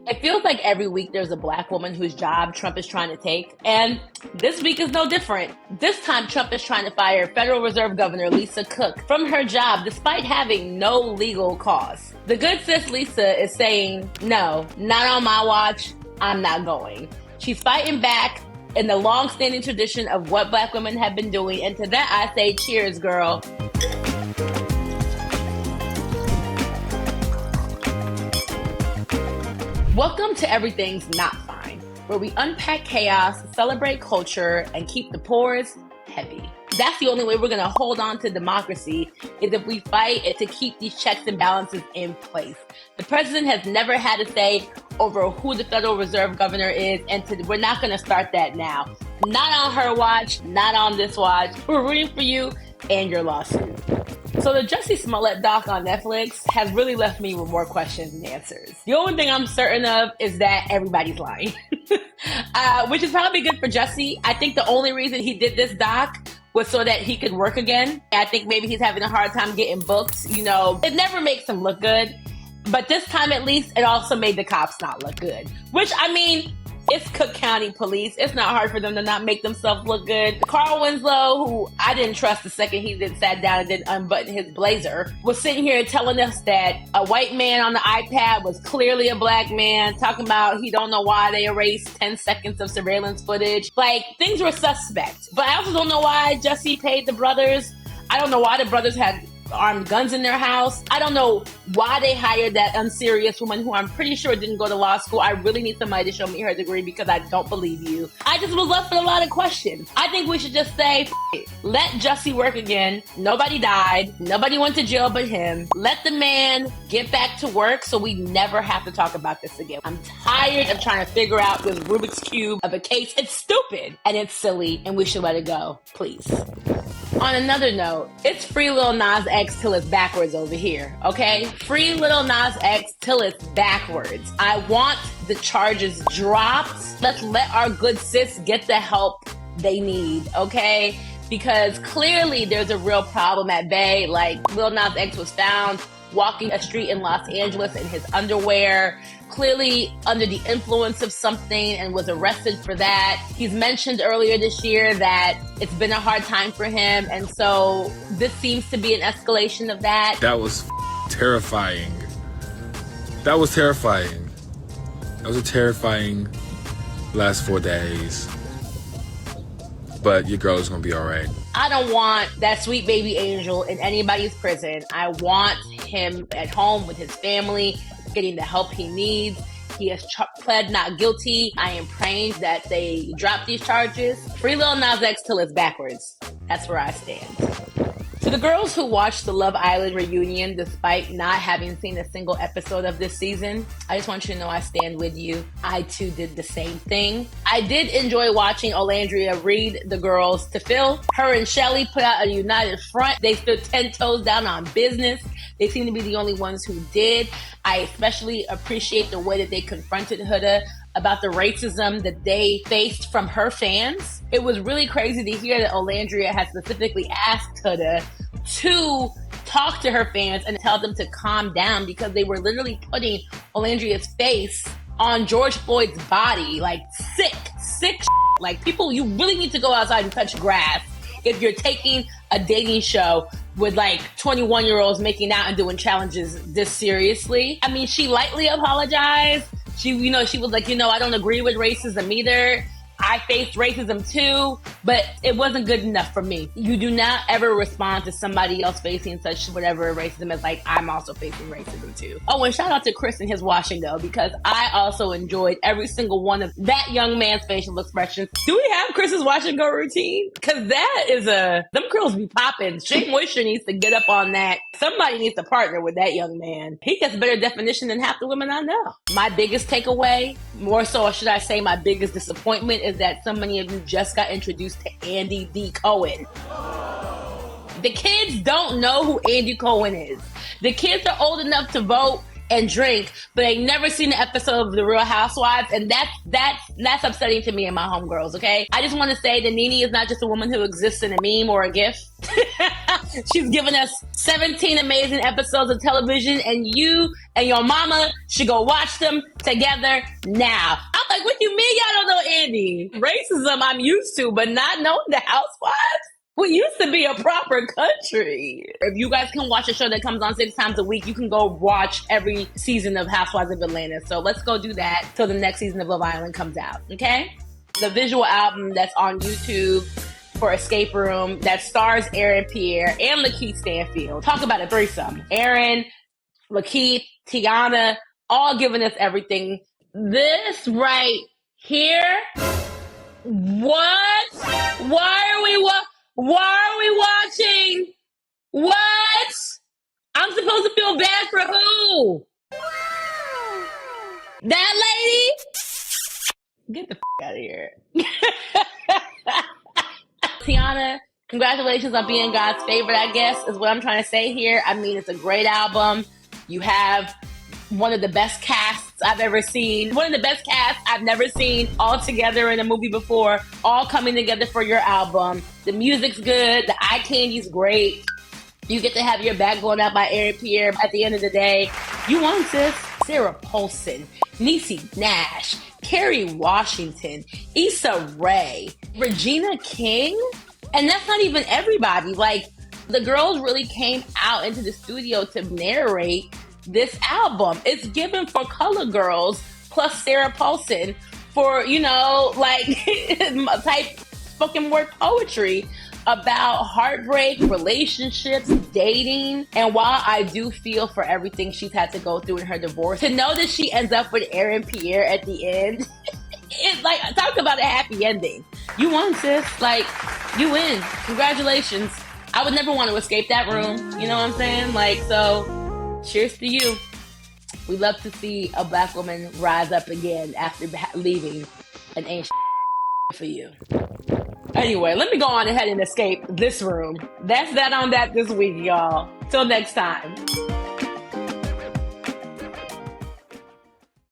It feels like every week there's a black woman whose job Trump is trying to take. And this week is no different. This time, Trump is trying to fire Federal Reserve Governor Lisa Cook from her job despite having no legal cause. The good sis Lisa is saying, no, not on my watch. I'm not going. She's fighting back in the long-standing tradition of what black women have been doing. And to that, I say, cheers, girl. Welcome to Everything's Not Fine, where we unpack chaos, celebrate culture, and keep the pores heavy. That's the only way we're going to hold on to democracy, is if we fight it to keep these checks and balances in place. The president has never had a say over who the Federal Reserve Governor is, and we're not going to start that now. Not on her watch, not on this watch. We're rooting for you and your lawsuit. So the Jussie Smollett doc on Netflix has really left me with more questions than answers. The only thing I'm certain of is that everybody's lying, which is probably good for Jussie. I think the only reason he did this doc was so that he could work again. I think maybe he's having a hard time getting booked. You know, it never makes him look good. But this time, at least, it also made the cops not look good. Which, I mean, it's Cook County Police. It's not hard for them to not make themselves look good. Carl Winslow, who I didn't trust the second he sat down and didn't unbutton his blazer, was sitting here telling us that a white man on the iPad was clearly a black man, talking about he don't know why they erased 10 seconds of surveillance footage. Like, things were suspect. But I also don't know why Jussie paid the brothers. I don't know why the brothers had armed guns in their house. I don't know why they hired that unserious woman who I'm pretty sure didn't go to law school. I really need somebody to show me her degree because I don't believe you. I just was left with a lot of questions. I think we should just say, let Jussie work again. Nobody died. Nobody went to jail but him. Let the man get back to work so we never have to talk about this again. I'm tired of trying to figure out this Rubik's Cube of a case. It's stupid and it's silly and we should let it go, please. On another note, it's free Lil Nas X till it's backwards over here, okay? Free Lil Nas X till it's backwards. I want the charges dropped. Let's let our good sis get the help they need, okay? Because clearly there's a real problem at bay. Like, Lil Nas X was found walking a street in Los Angeles in his underwear, clearly under the influence of something, and was arrested for that. He's mentioned earlier this year that it's been a hard time for him, and so this seems to be an escalation of that. That was terrifying. That was terrifying. That was a terrifying last 4 days. But your girl is gonna be all right. I don't want that sweet baby angel in anybody's prison. I want him at home with his family, getting the help he needs. He has pled not guilty. I am praying that they drop these charges. Free Lil Nas X till it's backwards. That's where I stand. To the girls who watched the Love Island reunion despite not having seen a single episode of this season, I just want you to know I stand with you. I too did the same thing. I did enjoy watching Olandria read the girls to Phil. Her and Shelly put out a united front. They stood 10 toes down on business. They seem to be the only ones who did. I especially appreciate the way that they confronted Huda about the racism that they faced from her fans. It was really crazy to hear that Olandria had specifically asked Huda to talk to her fans and tell them to calm down because they were literally putting Olandria's face on George Floyd's body. Like, sick. Like, people, you really need to go outside and touch grass if you're taking a dating show with like 21-year-olds making out and doing challenges this seriously. I mean, she lightly apologized. She was like, I don't agree with racism either. I faced racism too, but it wasn't good enough for me. You do not ever respond to somebody else facing such whatever racism as like, I'm also facing racism too. Oh, and shout out to Chris and his wash and go, because I also enjoyed every single one of that young man's facial expressions. Do we have Chris's wash and go routine? Because that is them curls be popping. Shea Moisture needs to get up on that. Somebody needs to partner with that young man. He gets better definition than half the women I know. My biggest takeaway, more so, or should I say my biggest disappointment, is that so many of you just got introduced to Andy D. Cohen. The kids don't know who Andy Cohen is. The kids are old enough to vote. and drink, but they never seen an episode of The Real Housewives, and that's upsetting to me and my homegirls, okay? I just want to say that Nene is not just a woman who exists in a meme or a GIF. She's given us 17 amazing episodes of television, and you and your mama should go watch them together now. I'm like, what you mean y'all don't know Andy? Racism I'm used to, but not knowing the Housewives? We used to be a proper country. If you guys can watch a show that comes on 6 times a week, you can go watch every season of Housewives of Atlanta. So let's go do that till the next season of Love Island comes out, okay? The visual album that's on YouTube for Escape Room that stars Aaron Pierre and Lakeith Stanfield. Talk about a threesome. Aaron, Lakeith, Tiana, all giving us everything. This right here, what? Why are we watching? What? I'm supposed to feel bad for who? That lady? Get the out of here. Tiana, congratulations on being God's favorite, I guess, is what I'm trying to say here. I mean, it's a great album. You have one of the best casts I've ever seen. One of the best casts I've never seen all together in a movie before, all coming together for your album. The music's good. The eye candy's great. You get to have your back blown out by Aaron Pierre at the end of the day. You won, sis. Sarah Paulson, Niecy Nash, Kerry Washington, Issa Rae, Regina King. And that's not even everybody. Like, the girls really came out into the studio to narrate this album. It's given for Color Girls plus Sarah Paulson for, you know, like type spoken word poetry about heartbreak, relationships, dating. And while I do feel for everything she's had to go through in her divorce, to know that she ends up with Aaron Pierre at the end, it's like, talk about a happy ending. You won, sis. Like, you win. Congratulations. I would never want to escape that room. You know what I'm saying? Like, so cheers to you. We love to see a Black woman rise up again after leaving an ancient for you. Anyway, let me go on ahead and escape this room. That's that on that this week, y'all. Till next time.